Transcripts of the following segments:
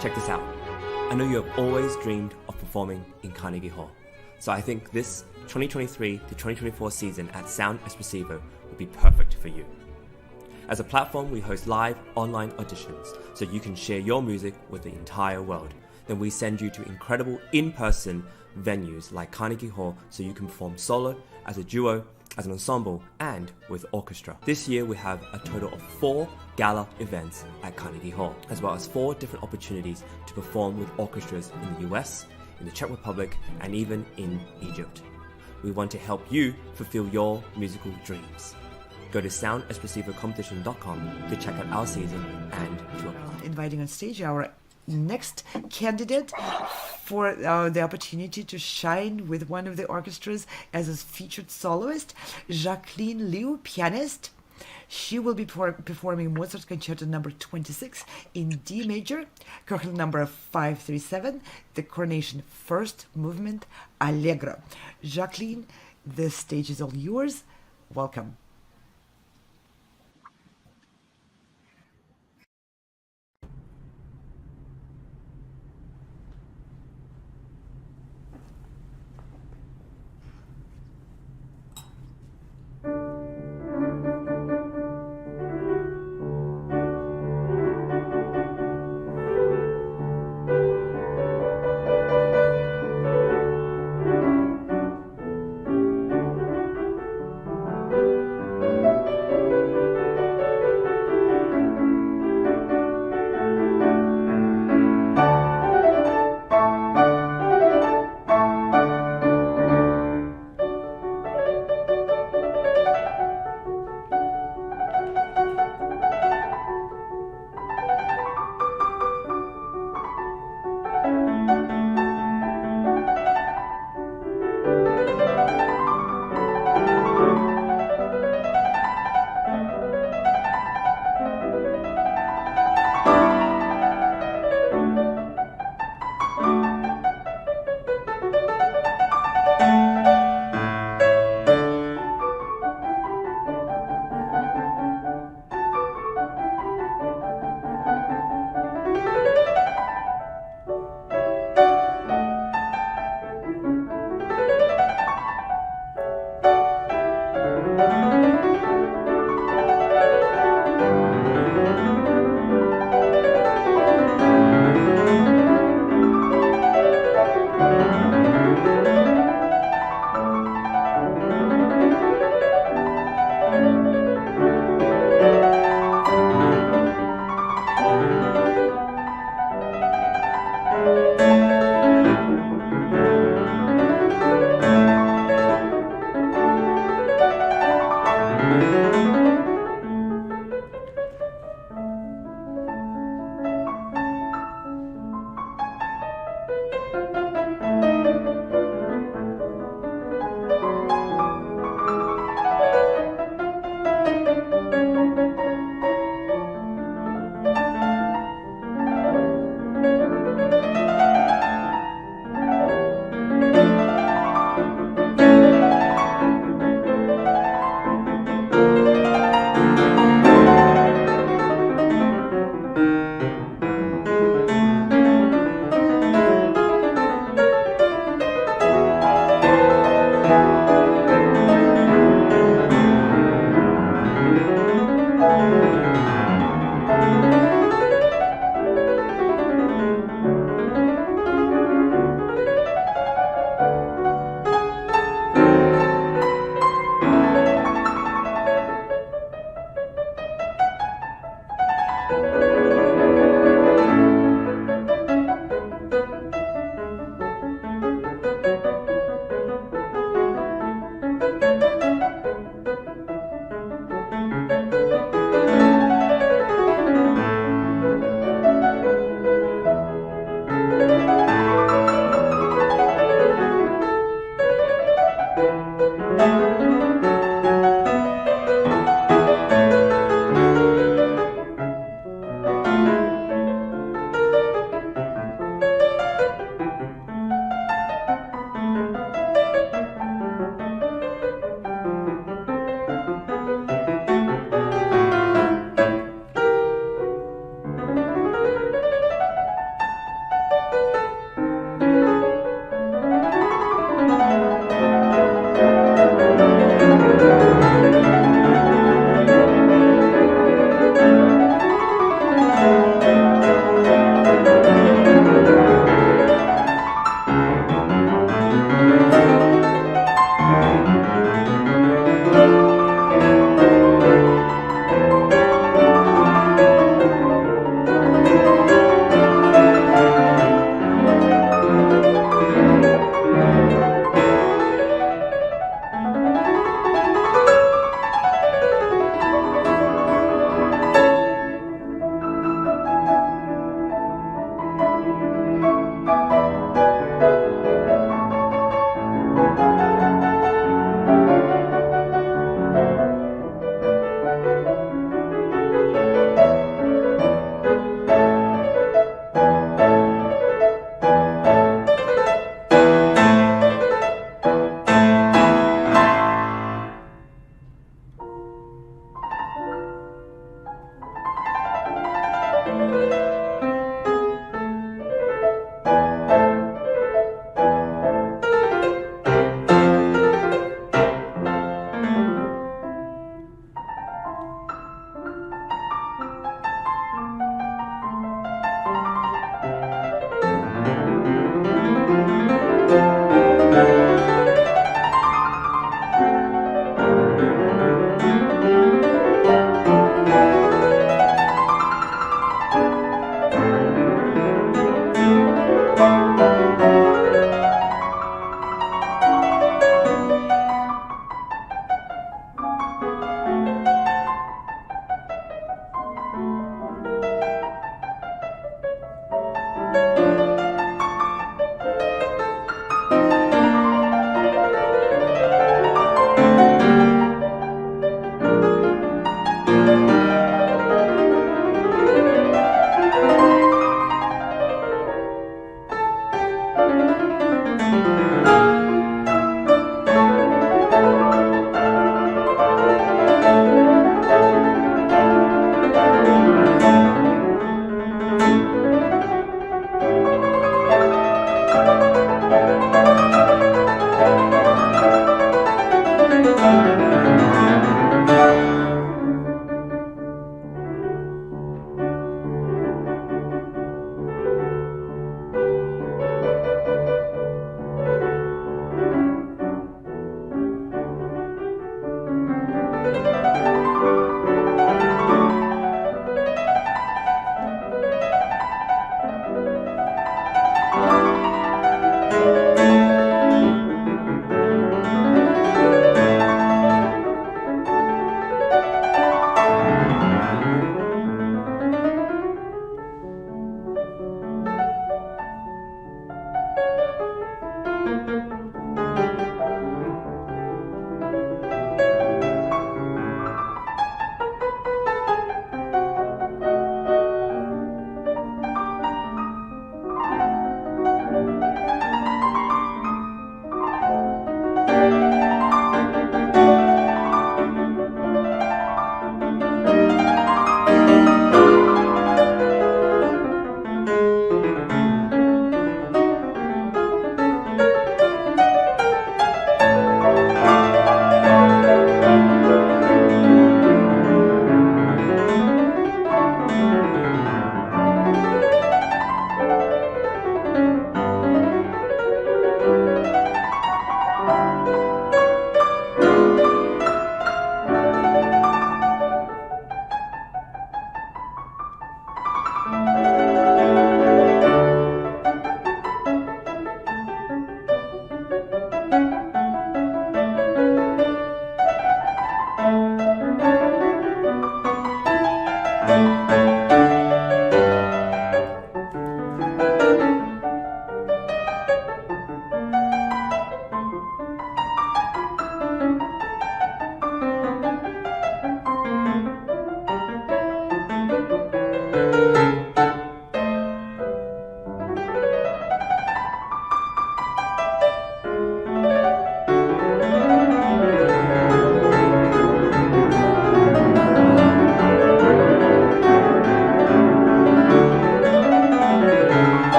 Check this out. I know you have always dreamed of performing in Carnegie Hall, so I think this 2023 to 2024 season at Sound Espressivo would be perfect for you. As a platform, we host live online auditions so you can share your music with the entire world. Then we send you to incredible in-person venues like Carnegie Hall so you can perform solo, as a duo, as an ensemble, and with orchestra. This year we have a total of 4 gala events at Carnegie Hall, as well as 4 different opportunities to perform with orchestras in the US, in the Czech Republic, and even in Egypt. We want to help you fulfill your musical dreams. Go to soundespressivocompetition.com to check out our season and to apply. Inviting on stage our next candidate for the opportunity to shine with one of the orchestras as a featured soloist, Jacqueline Liu, pianist. She will be performing Mozart Concerto number 26 in D major, curriculum number 537, the Coronation first movement, Allegro. Jacqueline, the stage is all yours. Welcome.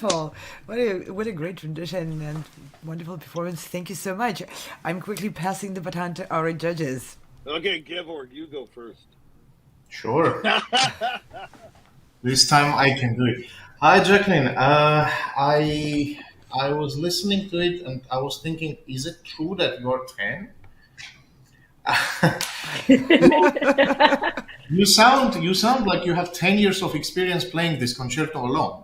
wonderful. What a great rendition and wonderful performance. Thank you so much. I'm quickly passing the baton to our judges. Okay, Gevorg, you go first. Sure. This time I can do it. Hi, Jacqueline. I was listening to it and I was thinking, is it true that you're 10? You sound like you have 10 years of experience playing this concerto alone.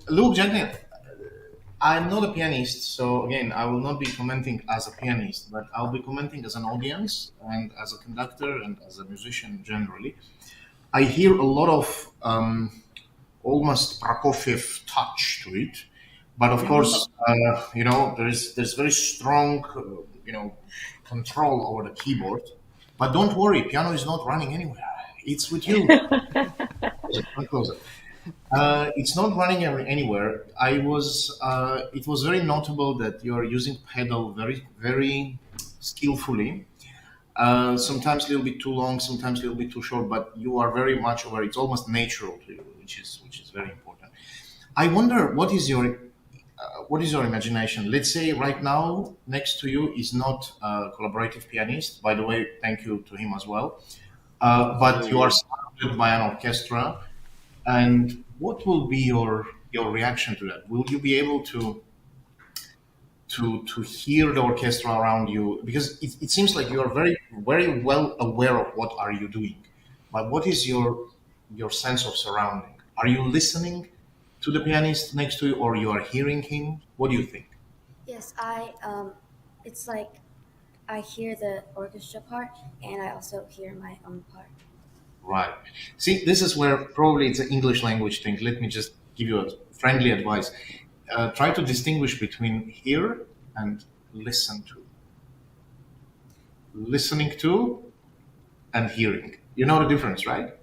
Look, Jacqueline, I'm not a pianist, so again, I will not be commenting as a pianist, but I'll be commenting as an audience and as a conductor and as a musician generally. I hear a lot of almost Prokofiev touch to it, but of course, there's very strong, control over the keyboard. But don't worry, piano is not running anywhere. It's with you. Closer. It's not running anywhere. It was very notable that you are using pedal very, very skillfully. Sometimes a little bit too long, sometimes a little bit too short, but you are very much aware. It's almost natural to you, which is very important. I wonder what is your imagination? Let's say right now next to you is not a collaborative pianist. By the way, thank you to him as well. But you are surrounded by an orchestra. And what will be your reaction to that? Will you be able to hear the orchestra around you? Because it seems like you are very, very well aware of what are you doing. But what is your sense of surrounding? Are you listening to the pianist next to you, or you are hearing him? What do you think? Yes, it's like I hear the orchestra part, and I also hear my own part. Right. See, this is where probably it's an English language thing. Let me just give you a friendly advice. Try to distinguish between hear and listen to. Listening to and hearing. You know the difference, right?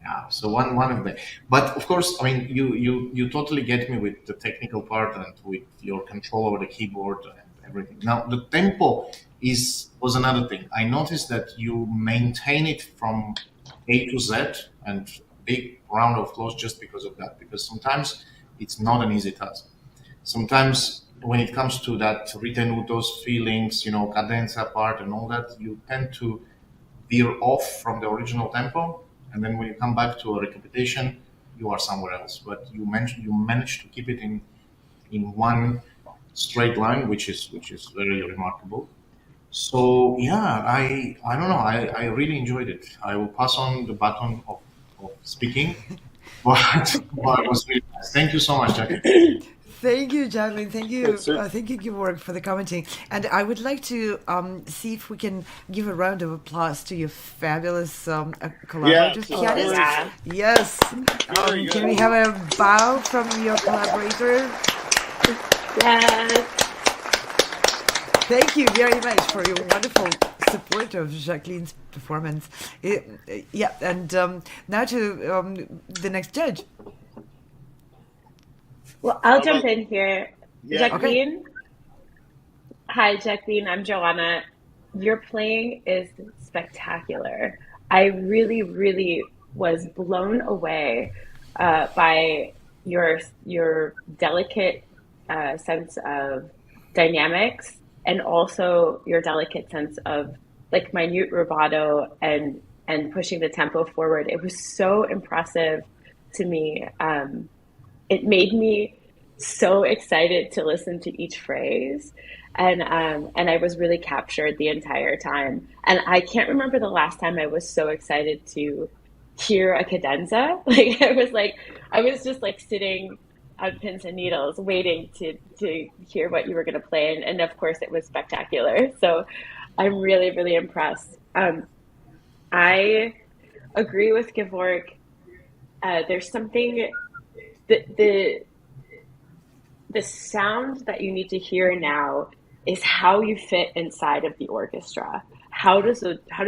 Yeah. So one of them. But of course, I mean, you totally get me with the technical part and with your control over the keyboard and everything. Now, the tempo was another thing. I noticed that you maintain it from A to Z, and big round of applause just because of that, because sometimes it's not an easy task. Sometimes when it comes to that ritenutos feelings, cadenza part and all that, you tend to veer off from the original tempo, and then when you come back to a recapitulation, you are somewhere else. But you managed to keep it in one straight line, which is very remarkable. So yeah, I don't know. I really enjoyed it. I will pass on the baton of speaking, but it was really nice. Thank you so much, Jackie. Thank you, Jacqueline. Thank you, Gevorg, for the commenting. And I would like to see if we can give a round of applause to your fabulous collaborative pianist. Yeah. Yes. Can we have a bow from your collaborator? Yes. Thank you very much for your wonderful support of Jacqueline's performance. And now to the next judge. Well, I'll jump in here. Yeah. Jacqueline. Okay. Hi, Jacqueline. I'm Joanna. Your playing is spectacular. I really, really was blown away by your delicate sense of dynamics, and also your delicate sense of like minute rubato and pushing the tempo forward. It was so impressive to me. It made me so excited to listen to each phrase, and I was really captured the entire time. And I can't remember the last time I was so excited to hear a cadenza. Like I was just like sitting on pins and needles, waiting to hear what you were going to play, and of course it was spectacular. So I'm really, really impressed. I agree with Gevorg. There's something the sound that you need to hear now is how you fit inside of the orchestra. How do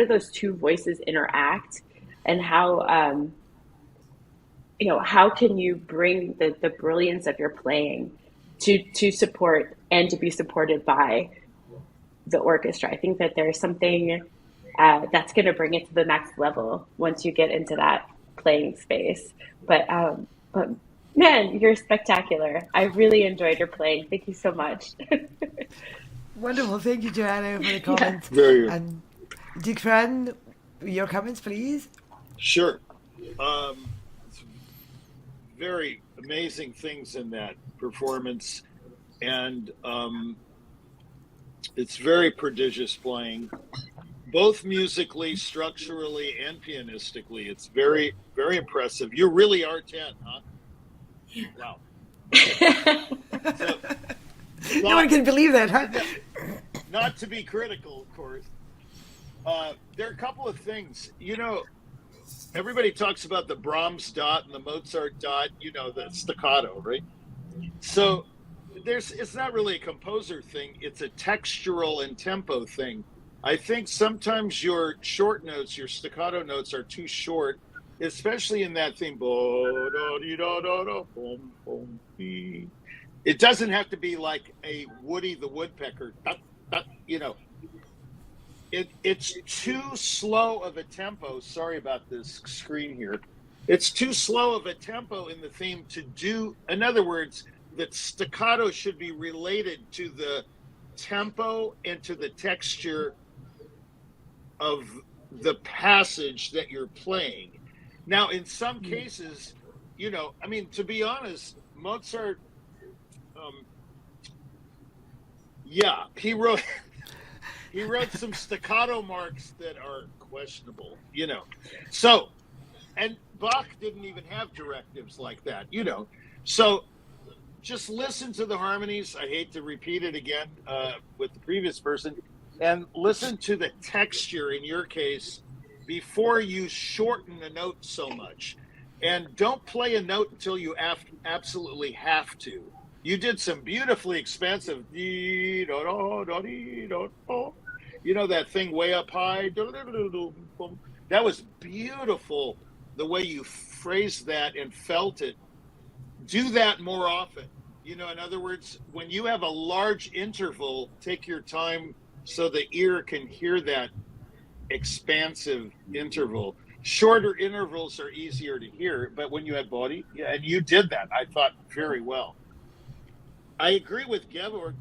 those two voices interact, and how how can you bring the brilliance of your playing to support and to be supported by the orchestra? I think that there's something that's going to bring it to the next level once you get into that playing space. But man, you're spectacular. I really enjoyed your playing. Thank you so much. Wonderful. Thank you, Joanna, for the comments. Very And Dikran, your comments, please. sure. It's very amazing things in that performance, and it's very prodigious playing, both musically, structurally, and pianistically. It's very, very impressive. You really are 10, huh? Wow. So, No one can believe that, huh? not to be critical, of course. There are a couple of things. Everybody talks about the Brahms dot and the Mozart dot, the staccato, right? So it's not really a composer thing. It's a textural and tempo thing. I think sometimes your short notes, your staccato notes are too short, especially in that theme. It doesn't have to be like a Woody the Woodpecker. It's too slow of a tempo. Sorry about this screen here. It's too slow of a tempo in the theme to do. In other words, that staccato should be related to the tempo and to the texture of the passage that you're playing. Now, in some cases, to be honest, Mozart, he wrote some staccato marks that are questionable, So, and Bach didn't even have directives like that, So just listen to the harmonies. I hate to repeat it again with the previous person. And listen to the texture in your case before you shorten a note so much. And don't play a note until you absolutely have to. You did some beautifully expensive, that thing way up high. That was beautiful, the way you phrased that and felt it. Do that more often. In other words, when you have a large interval, take your time so the ear can hear that expansive interval. Shorter intervals are easier to hear, but when you have body, and you did that, I thought, very well. I agree with Georg.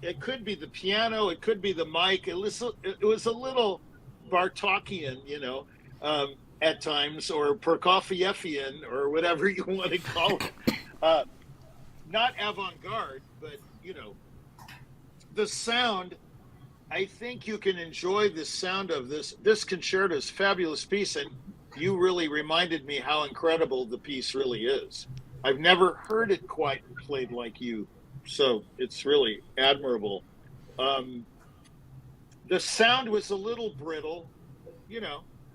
It could be the piano, it could be the mic. It was a little Bartokian, at times, or Prokofievian, or whatever you want to call it. Not avant-garde, but, the sound, I think you can enjoy the sound of this concerto is a fabulous piece, and you really reminded me how incredible the piece really is. I've never heard it quite played like you, so it's really admirable. The sound was a little brittle,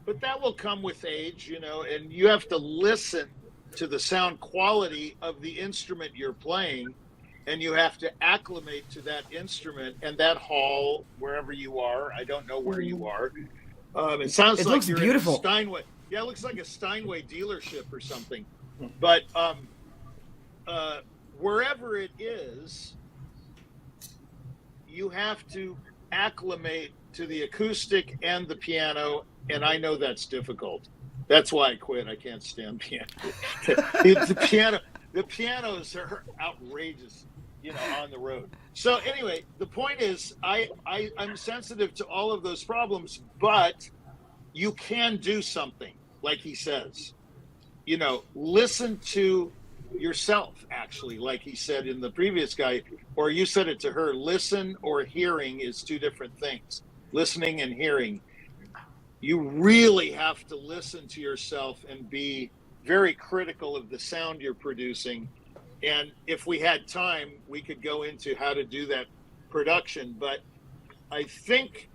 but that will come with age, and you have to listen to the sound quality of the instrument you're playing, and you have to acclimate to that instrument and that hall, wherever you are. I don't know where you are. It sounds like you're beautiful. In a Steinway. Yeah, it looks like a Steinway dealership or something. But wherever it is, you have to acclimate to the acoustic and the piano, and I know that's difficult. That's why I quit. I can't stand piano. The pianos are outrageous, on the road. So anyway, the point is, I'm sensitive to all of those problems, but you can do something, like he says. Listen to yourself, actually, like he said in the previous guy, or you said it to her. Listen or hearing is two different things. Listening and hearing. You really have to listen to yourself and be very critical of the sound you're producing. And if we had time, we could go into how to do that production. But I think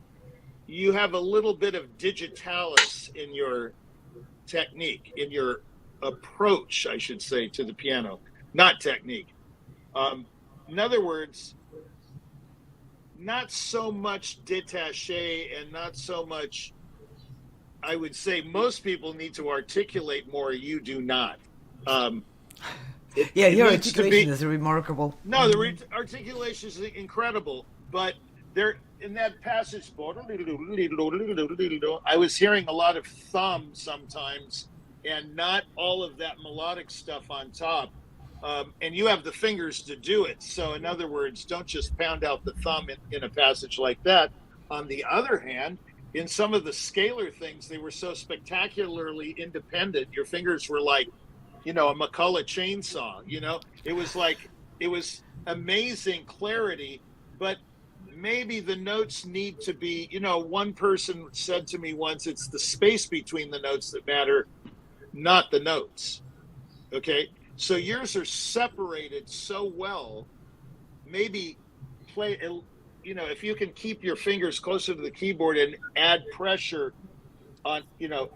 you have a little bit of digitalis in your technique, in your approach, I should say, to the piano, not technique. In other words, not so much détaché and not so much, I would say most people need to articulate more. You do not. Your articulation is remarkable. No, the articulation is incredible, but there in that passage, I was hearing a lot of thumb sometimes, and not all of that melodic stuff on top. And you have the fingers to do it. So in other words, don't just pound out the thumb in a passage like that. On the other hand, in some of the scalar things, they were so spectacularly independent. Your fingers were like, a McCulloch chainsaw, it was amazing clarity, but maybe the notes need to be, one person said to me once, it's the space between the notes that matter, not the notes. Okay. So yours are separated so well, maybe play, if you can keep your fingers closer to the keyboard and add pressure on,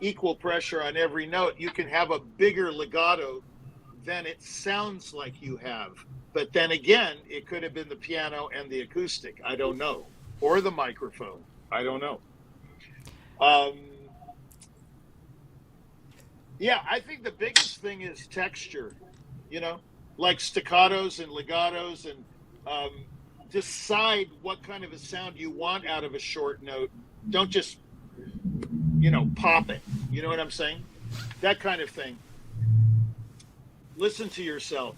equal pressure on every note, you can have a bigger legato than it sounds like you have. But then again, it could have been the piano and the acoustic. I don't know. Or the microphone. I don't know. Yeah, I think the biggest thing is texture, like staccatos and legatos, and decide what kind of a sound you want out of a short note. Don't just, pop it. You know what I'm saying? That kind of thing. Listen to yourself.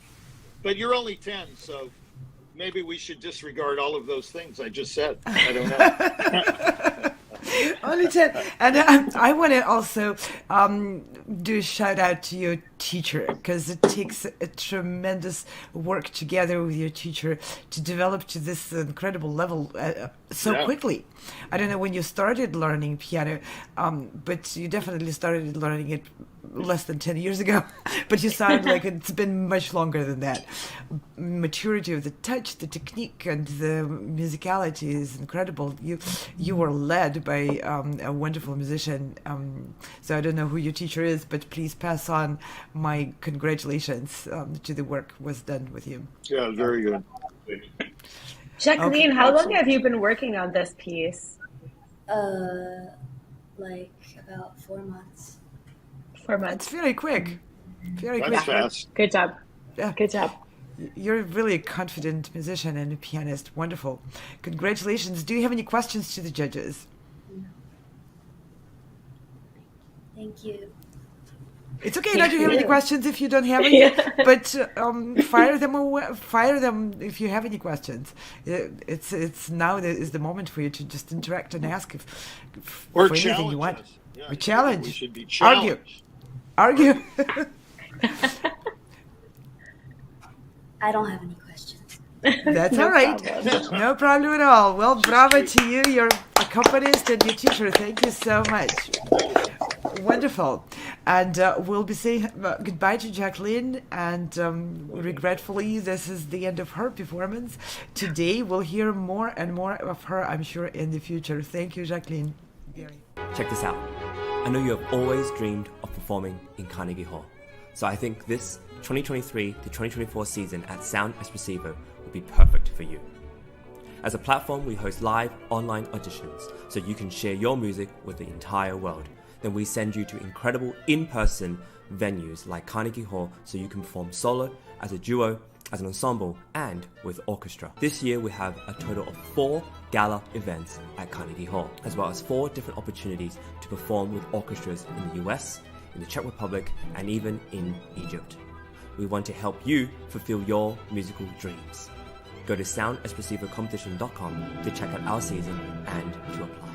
But you're only 10, so maybe we should disregard all of those things I just said. I don't know. Only 10. And I want to also do a shout out to your teacher, because it takes a tremendous work together with your teacher to develop to this incredible level quickly. I don't know when you started learning piano, but you definitely started learning it less than 10 years ago. But you sound like it's been much longer than that. Maturity of the touch, the technique, and the musicality is incredible. You were led by a wonderful musician. So I don't know who your teacher is, but please pass on my congratulations to the work was done with you. Yeah, very good. Jacqueline, how long have you been working on this piece? Like about 4 months. 4 months. It's very quick. Very That's quick. fast. Good job. Yeah. Good job. You're really a confident musician and a pianist. Wonderful. Congratulations. Do you have any questions to the judges? No. Thank you. It's okay not to have any questions if you don't have any, but fire them if you have any questions. It's now is the moment for you to just interact and ask Or for anything you want. Yeah, Or challenge. We should be challenged. Argue. I don't have any questions. That's No all right. problem. No problem at all. Well, bravo to you, your accompanist and your teacher. Thank you so much. Wonderful. And we'll be saying goodbye to Jacqueline. And regretfully, this is the end of her performance. Today, we'll hear more and more of her, I'm sure, in the future. Thank you, Jacqueline. Check this out. I know you have always dreamed of performing in Carnegie Hall. So I think this 2023 to 2024 season at Sound Espressivo will be perfect for you. As a platform, we host live online auditions so you can share your music with the entire world. Then we send you to incredible in-person venues like Carnegie Hall so you can perform solo, as a duo, as an ensemble, and with orchestra. This year we have a total of 4 gala events at Carnegie Hall, as well as 4 different opportunities to perform with orchestras in the US, in the Czech Republic, and even in Egypt. We want to help you fulfill your musical dreams. Go to soundespressivocompetition.com to check out our season and to apply.